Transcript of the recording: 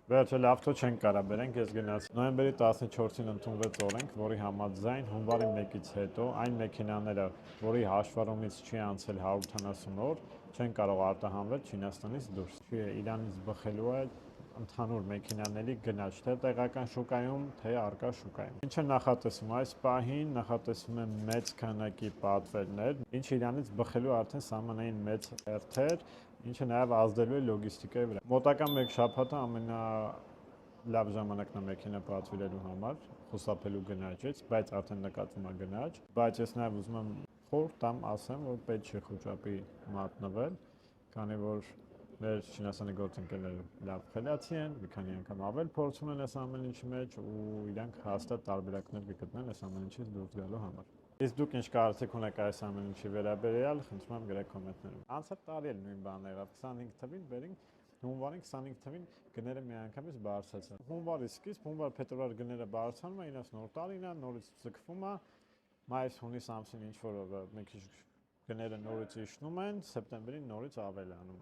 Վերջը լավ թո չենք կարա բերենք, ես գնաց նոյեմբերի 14-ին ընդունվեց օրենք, որի համաձայն հունվարի 1-ից հետո այն մեքենաները, որի հաշվառումից չի անցել 170 օր, չեն կարող արտահանվել Չինաստանից դուրս։ Չի Իրանից բխելու է ընդհանուր մեքենաների գնաճ, թե տեղական շուկայում, թե առկա շուկայում։ Ինչը նախատեսվում այս պահին, նախատեսվում է մեծ քանակի պատվերներ, ինչը Իրանից բխելու արդեն սահմանային մեծ հերթեր, ինչը նաև ազդելու է լոգիստիկայի վրա։ Մոտակա մեկ շաբաթը լավ ժամանակն է մեքենա պատվիրելու համար, խուսափելու գնաճից, բայց արդեն նկատվում է գնաճ, բայց ես նաև ուզում եմ խորհուրդ տամ, ասեմ, որ պետք չէ խոճապի մատնվել, քանի որ մեր Չինաստանի գործընկերները լավ խելացի են, մի քանի անգամ ավել փորձում են այս ամեն ինչի մեջ ու իրանք հաստատ տարբերակներ կգտնեն այս ամեն ինչից դուրս գալու համար։ Իսկ դուք ինչ կարծիք ունեք այս ամեն ինչի վերաբերյալ, խնդրում եմ գրեք կոմենտներում։ Անցած տարի էլ նույն բանն եղավ, 25 թվին բերինք հունվարին 25 թվին գները միանգամից բարձրացան։ Հունվարի սկիզբ, հունվար-փետրվար գները բարձրանում են, իրաց նոր տարին է, նորից ձգվում է, մայիս-հունիս ամսին ինչ որ մի քիչ գները նորից իջնում են, սեպտեմբերին նորից ավելանում։